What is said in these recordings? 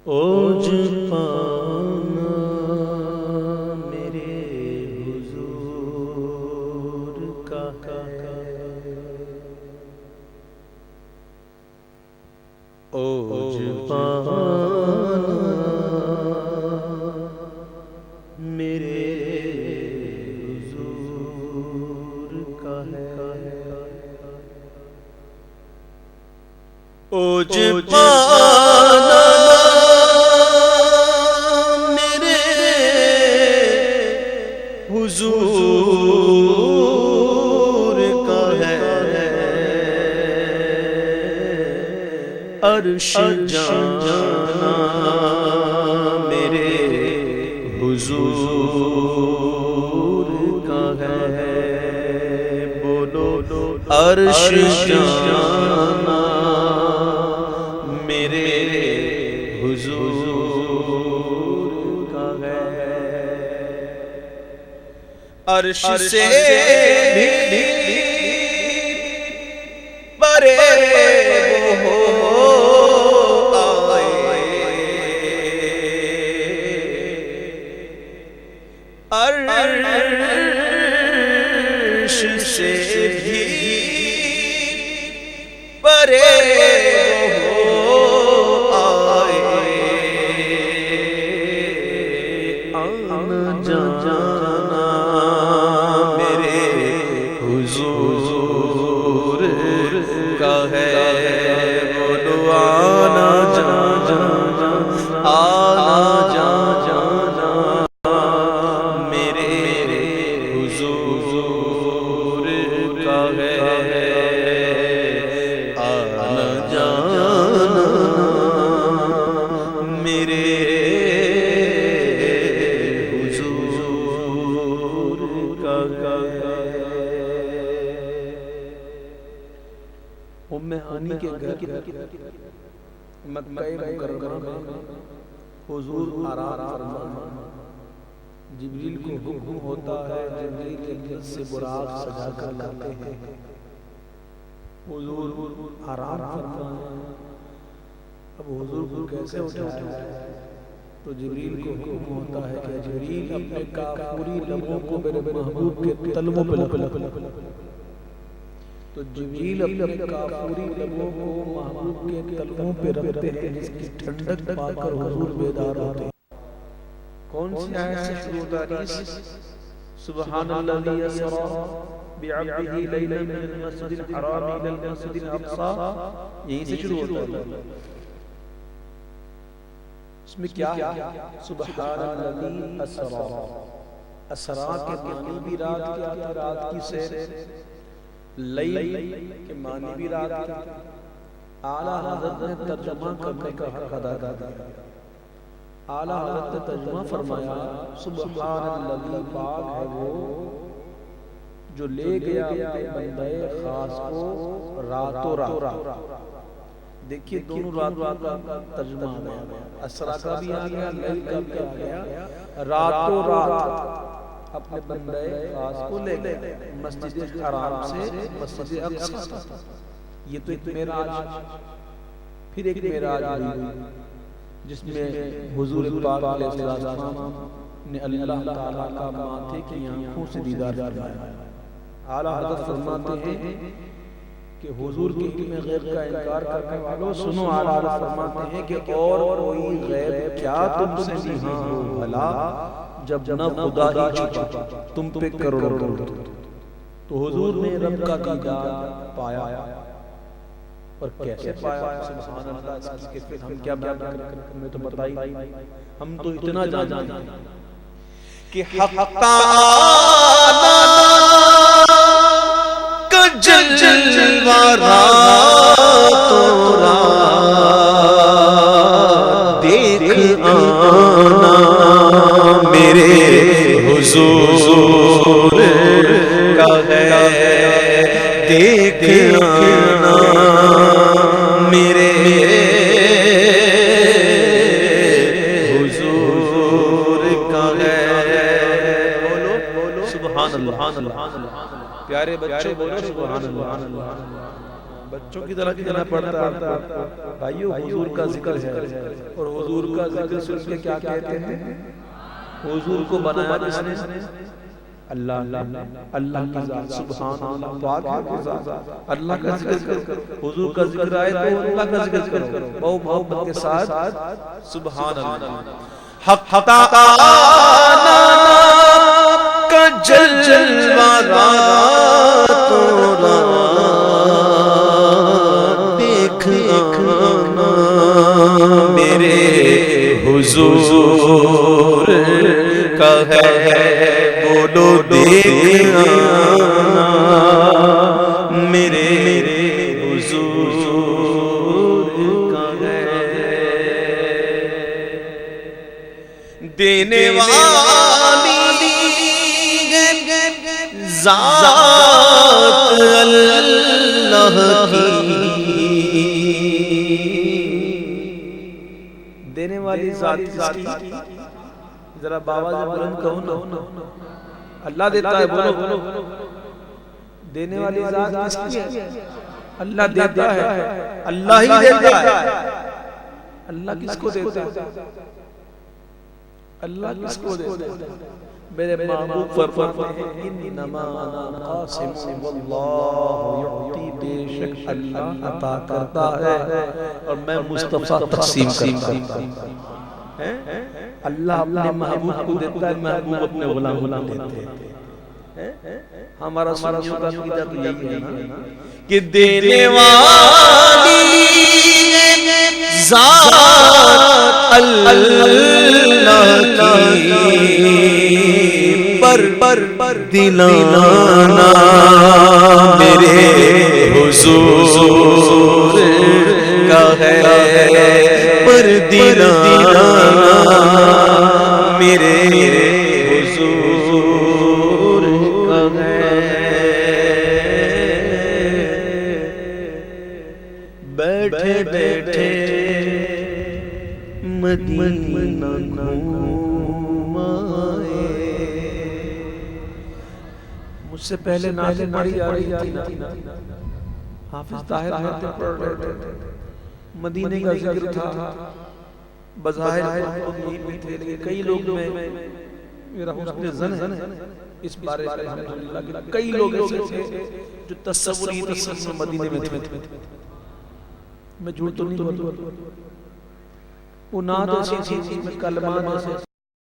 اوج پانا میرے حضور کا اوج پانا میرے حضور کا اوج پانا حضور کا ہے عرش جانا میرے حضور کا ہے بولو عرش جانا میرے حضور کا ہے عرش سے بھی پرے وہ آئے عرش سے بھی پرے وہ آئے آنا جانا حضور کا ہے بولو آنا جانا میرے حضور کا ہے آنا جانا میرے حضور کا ہے ام ہانی کے گھر مکہ مکرمہ میں حضور آرام فرما جبریل کو حکم ہوتا ہے جبریل جنت سے براق سجا کر لاتے ہیں حضور آرام فرما اب حضور کو کیسے اٹھایا تو جبریل کو حکم ہوتا ہے کہ جبریل اپنے کافوری لبوں کو میرے محبوب کے تلووں پہ لگ تو جبریل اپنے کافوری لبوں کو محبوب کے تلووں پہ رکھتے ہیں جس کی ٹھنڈک پا کر حضور بیدار ہوتے ہیں کون سی آیت سے شروع ہوتا ہے سبحان الذی اسری بعبدہ لیلا من المسجد الحرام الى المسجد الاقصى یہیں سے شروع ہوتا ہے اس میں کیا ہے سبحان الذی اسری اسرا کے معنی بھی رات کے رات کی سیر لیل کے معنی بھی رات کی اعلیٰ حضرت نے ترجمہ کرنے کا حق ادا کر دیا اعلیٰ حضرت نے ترجمہ فرمایا سبحان الذی پاک ہے وہ جو لے گیا اپنے بندے خاص کو راتوں رات دیکھیے دونوں رات کا ترجمہ آ گیا اسرا کا بھی آ گیا لیل کا بھی آ گیا راتوں رات اپنے بندے خاص کو لے گئے مسجد حرام سے مسجد اقصی یہ تو ایک معراج پھر ایک معراج ہوئی جس میں حضور پاک علیہ السلام نے اللہ تعالیٰ کا ماتھے کی آنکھوں سے دیدار فرمایا اعلیٰ حضرت فرماتے ہیں کہ حضور کے علم غیب کا انکار کرنے والوں سنو اعلیٰ حضرت فرماتے ہیں کہ اور کوئی غیب کیا تم سے نہاں ہو بھلا جب نہ خدا ہی چھپا تم پہ کروڑ تو حضور نے رب کا دیدار پایا اور کیسے پایا سبحان اللہ اس کی کیفیت ہم کیا بیان کریں ہمیں تو بتائی ہم تو اتنا جانتے ہیں کہ حق تعالی کا جلوہ راتوں رات دیکھ آنا میرے حضور کا ہے دیکھ آنا میرے حضور کا ہے بولو سبحان اللہ پیارے بچے بولو سبحان اللہ بچوں کی طرح کہنا پڑتا ہے بھائیو حضور کا ذکر ہے اور حضور کا ذکر سن کے کیا کہتے ہیں حضور کو بنایا جس نے اللہ اللہ کی ذات سبحان اللہ پاک ہے ذات اللہ کا ذکر کرو حضور کا ذکر آئے تو اللہ کا ذکر کرو بہو محبت کے ساتھ سبحان اللہ حق تعالی کا جلوہ راتوں رات دیکھنا میرے حضور کا ہے بولو دیکھنا میرے حضور کا ہے دینے والی ذات اللہ کی دینے والی ذات کی ذرا بابا سے بلند کہو نا اللہ دیتا ہے بولو دینے والی ذات کس کی ہے اللہ دیتا ہے اللہ ہی دیتا ہے اللہ کس کو دیتا ہے اللہ کس کو دیتا ہے میرے محبوب فرماتے ہیں انما انا قاسم واللہ یعطی بے شک اللہ عطا کرتا ہے اور میں مصطفیٰ تقسیم کرتا ہوں اللہ اپنے محبوب کو دیتا ہے محبوب اپنے غلام کو دیتے ہیں ہمارا سنیوں کا عقیدہ تو یہی ہے نا کہ دینے والی ذات اللہ کی پر دلانا میرے حضور کا ہے پر دلانا میرے حضور کا ہے بیٹھے بیٹھے مدینہ مجھ سے پہلے نعتیں پڑھی جا رہی تھی حافظ طاہر نعتیں پڑھ رہے تھے مدینے کا ذکر تھا بظاہر تھے کئی لوگ میں میرا حسن ظن ہے اس بارے میں الحمدللہ کئی لوگ ایسے تھے جو تصور مدینے میں تھے میں جھوٹ تو نہیں بولتا وہ نعت ایسی تھی میں کلمات ایسے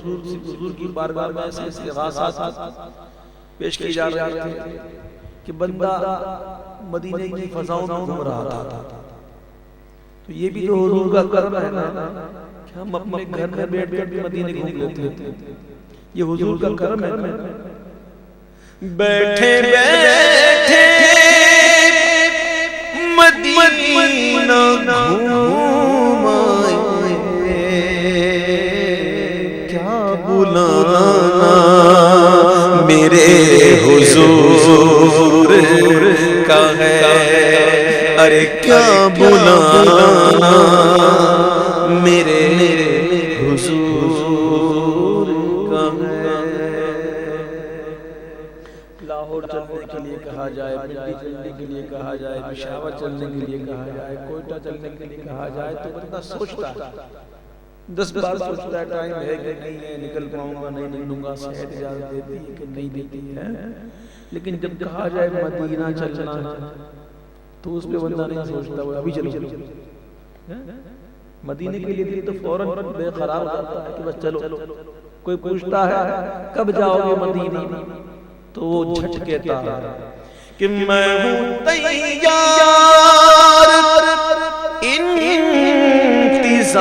حضور کی بارگاہ میں ایسے استغاثات پیش کی جا رہے تھے کہ بندہ مدینے کی فضاؤں میں گھوم رہا تھا تو یہ بھی تو حضور کا کرم ہے نا کہ ہم اپنے گھر میں بیٹھ کر مدینے گھوم لیتے ہیں یہ حضور کا کرم ہے نا بیٹھے بیٹھے مدینہ گھوم آئے کیا بلانا میرے حضور کا ہے ارے کیا بلانا میرے حضور کا ہے لاہور چلنے کے لیے کہا جائے مٹی چلنے کے لیے کہا جائے پشاور چلنے کے لیے کہا جائے کوئٹہ چلنے کے لیے کہا جائے تو بندہ سوچتا ہے 10 بار سوچتا ہے ٹائم ہے کہ نہیں ہے نکل پاؤں گا نہیں نکلوں گا صحت اجازت دیتی ہے کہ نہیں دیتی ہے لیکن جب کہا جائے مدینہ چلنا تو اس پہ بندہ نہیں سوچتا وہ ابھی چلو مدینے کے لیے تو فوراً بے قرار کرتا ہے کہ بس چلو کوئی پوچھتا ہے کب جاؤ گے مدینہ تو وہ جھٹ کہتا ہے کہ میں ہوں تیار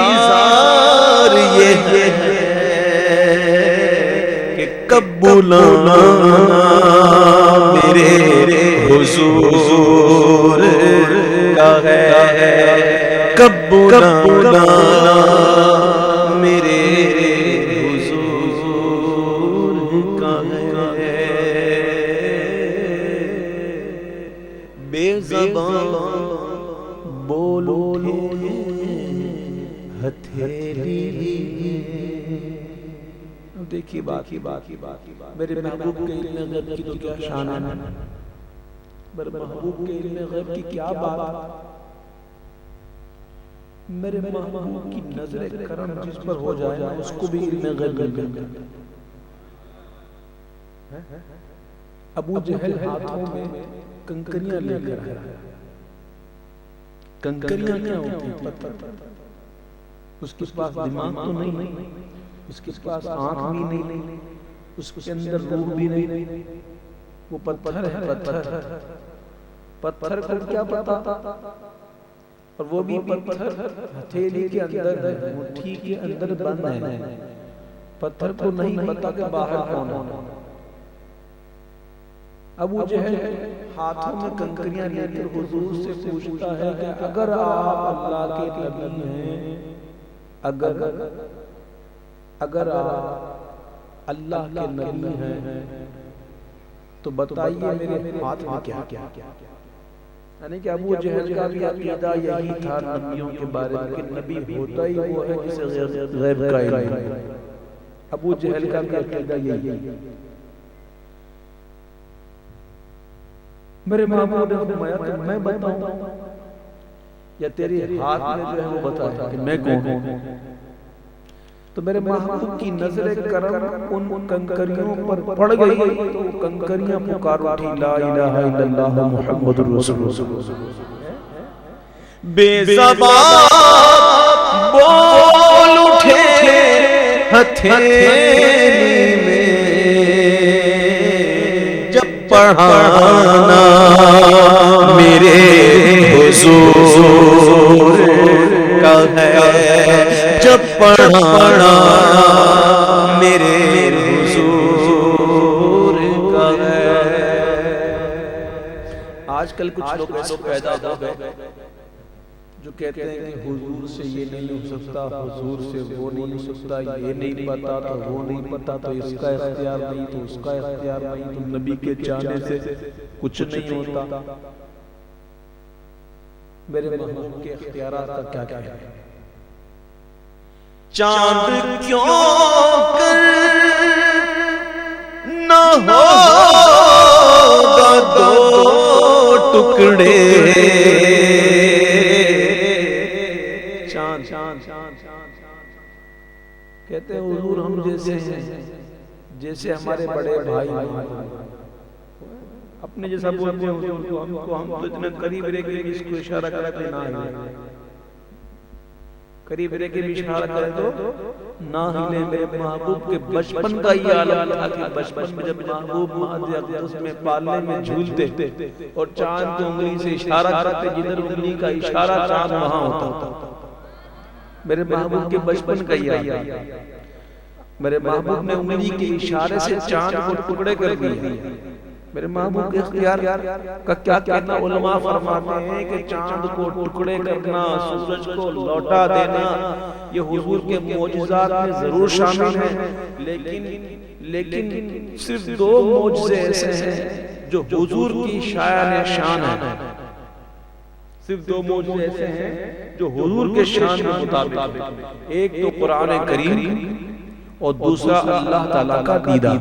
انتظار یہ ہے کہ کب بلانا میرے حضور کا ہے کب بلانا میرے حضور کا ہے بے زبان بولو ہتھیلی دیکھیے بات میرے محبوب کے علم غیب کی تو کیا شان ہے میرے محبوب کے علم غیب کی کیا بات، میرے محبوب کی نظر کرم جس پر ہو جائے اس کو بھی علم غیب مل گیا۔ ابو جہل ہاتھوں میں کنکریاں لے کر آیا۔ کنکریاں کیا ہوتی ہیں؟ پتھر۔ اس کے پاس دماغ تو نہیں، اس کے پاس آنکھ بھی نہیں، اس کے اندر روح بھی نہیں، وہ پتھر ہے۔ پتھر کو کیا پتا، اور وہ بھی پتھر ہتھیلی کے اندر ہے، مٹھی کے اندر بند ہے، پتھر کو نہیں پتا کہ باہر کون ہے۔ ابو جہل ہاتھوں میں کنکریاں لے کر حضور سے پوچھتا ہے کہ اگر آپ اللہ کے نبی ہیں، اگر آپ اللہ کے نبی ہیں تو بتائیے میرے ہاتھ میں کیا کیا۔ یعنی کہ ابو جہل کا بھی عقیدہ یہی تھا نبیوں کے بارے میں کہ نبی ہوتا ہی وہ ہے جسے غیب کا علم ہے۔ ابو جہل کا بھی عقیدہ یہی ہے۔ میرے محبوب نے فرمایا کہ میں بتاؤں یا تیرے ہاتھ میں جو ہے وہ بتا کہ میں کون ہوں۔ تو میرے محبوب کی نظر کرم ان کنکریوں پر پڑ گئی تو کنکریاں پکار اٹھی لا الہ الا اللہ محمد رسول اللہ۔ بے زبان بول اٹھے ہتھیلی میں جب پڑھانا میرے حضور کا ہے، جب پڑھانا میرے حضور کا ہے۔ آج کل کچھ لوگ ایسے پیدا ہو گئے جو کہتے ہیں کہ حضور سے یہ نہیں ہو سکتا، حضور سے وہ نہیں ہو سکتا، یہ نہیں پتا تو وہ نہیں پتا، تو اس کا اختیار نہیں تو اس کا اختیار نہیں، تو نبی کے چاہنے سے کچھ نہیں ہوتا۔ میرے محبوب کے اختیارات کا کیا کیا ہے؟ چاند کیوں کر نہ ہوگا دو ٹکڑے، کہتے ہیں حضور ہم جیسے ہیں، جیسے ہمارے بڑے بھائی اپنے جیسا بولتے ہیں حضور کو، ہم تو اتنے قریب رہ کے اس کو اشارہ کرتے نہ ہلے، قریب رہ کے اشارہ کرے تو نہ ہلے۔ میرے محبوب کے بچپن کا یہ عالم تھا کہ بچپن میں جب محبوب مہد اقدس میں پالنے میں جھولتے اور چاند کو انگلی سے اشارہ کرتے، جدھر انگلی کا اشارہ چاند وہاں ہوتا۔ میرے محبوب کے بچپن کا یہ عالم، میرے محبوب نے انگلی کے اشارے سے چاند کو ٹکڑے کر دیے۔ میرے محبوب کے اختیار کا کیا کہنا، علماء فرماتے ہیں کہ چاند کو ٹکڑے کرنا، سورج کو لوٹا دینا، یہ حضور کے معجزات میں ضرور شامل ہے، لیکن صرف دو معجزے ایسے ہیں جو حضور کی شایان شان ہے۔ صرف دو معجزے ایسے ہیں جو حضور کے شان کے مطابق، ایک تو قرآن کریم اور دوسرا اللہ تعالیٰ کا دیدار۔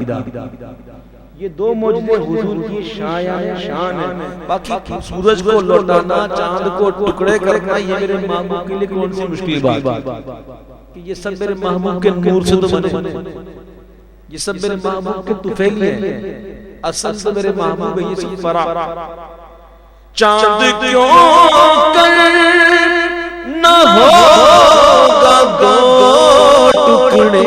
یہ دو معجزے حضور کی شان ہے۔ باقی سورج کو لوٹانا، چاند کو ٹکڑے کرنا، یہ میرے محبوب کے لیے کون سی مشکل بات کہ یہ سب میرے محبوب کے نور سے تو بنے، یہ سب میرے محبوب کے طفیل ہیں، اصل سے میرے محبوب ہے، یہ سب فرع۔ چاند کیوں کر نہ ہوگا دو ٹکڑے،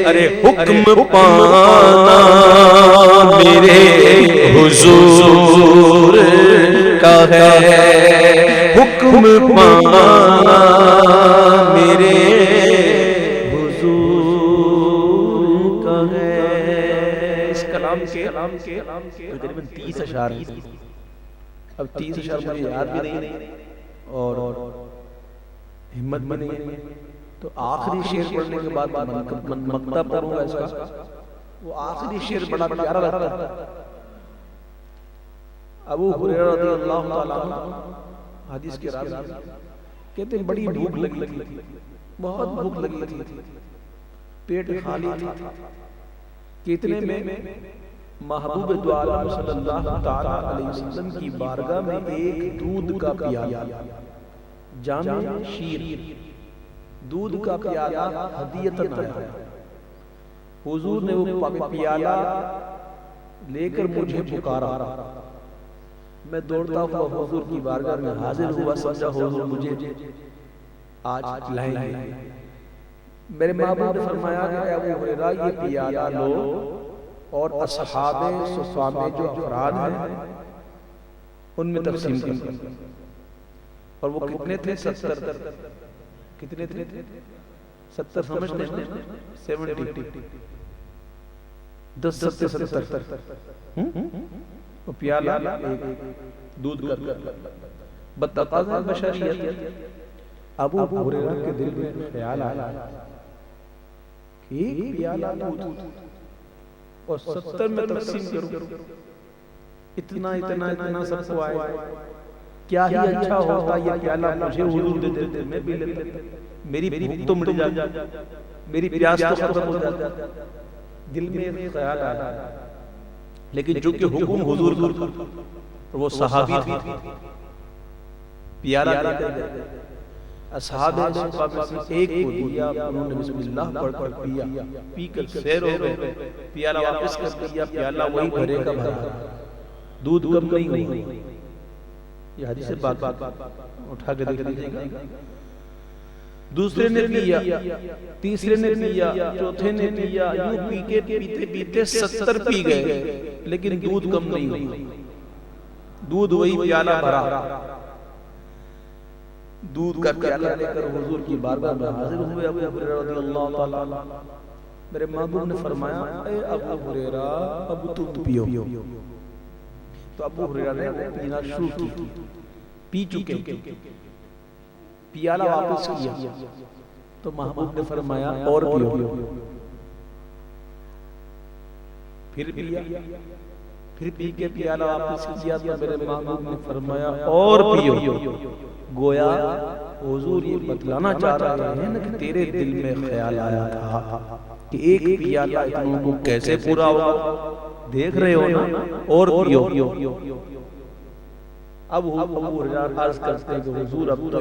ارے حکم پانا میرے حضور کا ہے، حکم پانا میرے حضور کا ہے۔ اس کلام کے تقریباً 30 اشعار ہیں۔ اب 30 اشعار مجھے یاد بھی نہیں اور ہمت بھی نہیں، تو آخری شعر پڑھنے کے بعد مکتب پڑھوں گا اس کا۔ وہ آخری شعر بڑا پیارا لگتا ہے۔ ابو ہریرہ رضی اللہ تعالیٰ عنہ حدیث کے راوی کہتے ہیں بڑی بھوک لگی تھی، بہت بھوک لگی تھی، پیٹ خالی تھا، کتنے میں محبوب دو عالم صلی اللہ تعالی علیہ وسلم کی بارگاہ میں ایک دودھ کا پیالہ، جامع شیر، دودھ کا پیالہ ہدیتاً آیا۔ حضور نے وہ پیالہ لے کر مجھے پکارا، میں دوڑتا ہوا حضور کی بارگاہ میں حاضر ہوا، سمجھا حضور مجھے آج لائیں گے۔ میرے محبوب نے فرمایا کہ اے ابو ہریرہ یہ پیالہ لو اور اصحاب صفہ میں جو افراد ہیں ان میں تقسیم کر۔ اور وہ کتنے تھے؟ 70۔ کتنے تھے؟ 70 سمجھتے ہیں؟ 70۔ 10 70۔ وہ پیالہ ایک دودھ کر بتقاضا بشریت۔ ابو ہریرہ کے دل میں خیال آیا کہ ایک پیالہ دودھ اور 70 میں تقسیم کروں، اتنا سب کو آئے، کیا ہی اچھا ہوتا یہ پیالہ مجھے حضور دے دیتے، میں بھی لیتا، میری بھوک تو مٹ جاتی، میری پیاس تو ختم ہو جاتی۔ دل میں خیال آیا، لیکن جو کہ حکم حضور کا، وہ صحابی تھے، پیالہ لے کر اصحاب صفہ میں سے ایک کو دیا، انہوں نے بسم اللہ پڑھ کر پیا، پی کر سیر ہو گئے، پیالہ واپس کر دیا، پیالہ وہی بھرے کا بھرا، دودھ کم نہیں ہوئی۔ یہ حدیث بات اٹھا کے دیکھ لیجیے گا۔ دوسرے نے پیا، تیسرے نے پیا، چوتھے نے پیا، یوں پی کے پیتے پیتے 70 پی گئے، لیکن دودھ کم نہیں ہوئی، دودھ وہی پیالہ بھرا۔ دودھ کا پیالہ لے کر حضور کی بارگاہ میں حاضر ہوئے ابو ہریرہ رضی اللہ تعالی۔ میرے محبوب نے فرمایا اے ابو ہریرہ اب تم پیو۔ تو ابو ہریرہ نے پینا شروع کی، پی چکے، پیالہ واپس کیا، تو محبوب نے فرمایا اور پیو۔ پھر پیا، پھر پی کے پیالہ واپس کیا، تو میرے محبوب نے فرمایا اور پیو۔ گویا حضور یہ بتلانا چاہ رہے ہیں کہ تیرے دل میں خیال آیا تھا کہ ایک پیالہ اتنوں کو کیسے پورا ہوگا، دیکھ رہے ہو نا، اور پیو۔ اب ابو ہریرہ عرض کرتے ہیں کہ حضور اب تو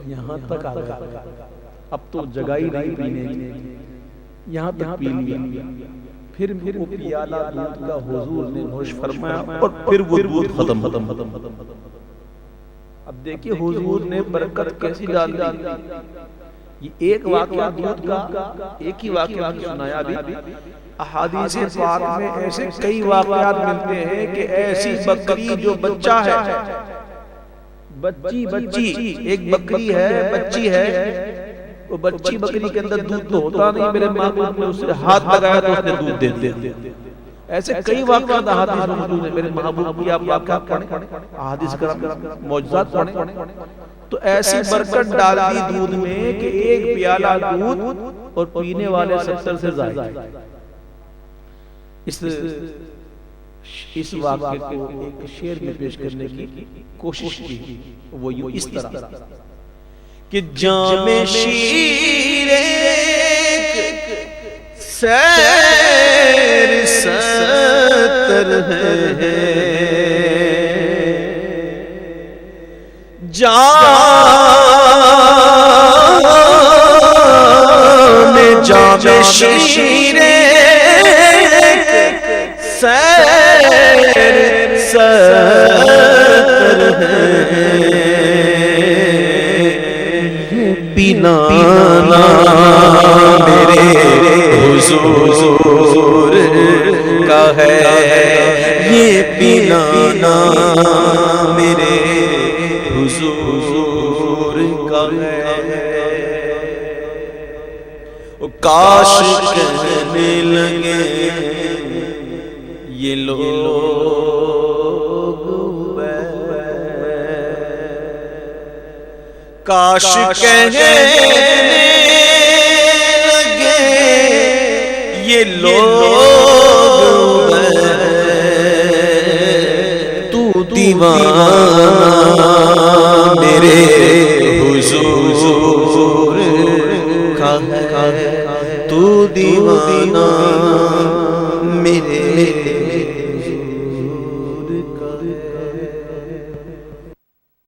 یہاں تک آ گیا، اب تو جگہ ہی نہیں پینے کی، یہاں تک پی لیا۔ پھر وہ پیالہ دودھ کا حضور نے نوش فرمایا اور پھر وہ دودھ ختم۔ اب دیکھیے حضور نے برکت کیسی ڈال دی۔ یہ ایک واقعہ دودھ کا، ایک ہی واقعہ سنایا بھی، احادیث پاک میں ایسے کئی واقعات ملتے ہیں کہ ایسی بکری جو بچہ ہے، بچی ایک بکری ہے، بچی ہے، وہ بچی بکری کے اندر دودھ تو ہوتا نہیں، میرے محبوب نے اسے ہاتھ لگایا تو اس نے دودھ دے دیا۔ ایسے کئی واقعات احادیث میں موجود ہیں، میرے محبوب کی آپ واقعات پڑھیں، احادیث کرام معجزات پڑھیں، تو ایسی برکت ڈال دی دودھ میں کہ ایک پیالہ دودھ اور پینے والے 70 سے زائد۔ اس واقعے کو ایک شعر میں پیش کرنے کی کوشش کی، وہ یوں اس طرح کہ جام شیر سیر 70 ہے، جام شیر سیر 70 ہے، پینا میرے حضور کا ہے، یہ پینا میرے حضور کا ہے۔ کاش کہنے لگے یہ لوگ کاش کہنے لگے یہ لوگ تو دیوانہ میرے حضور کا ہے، تو دیوانہ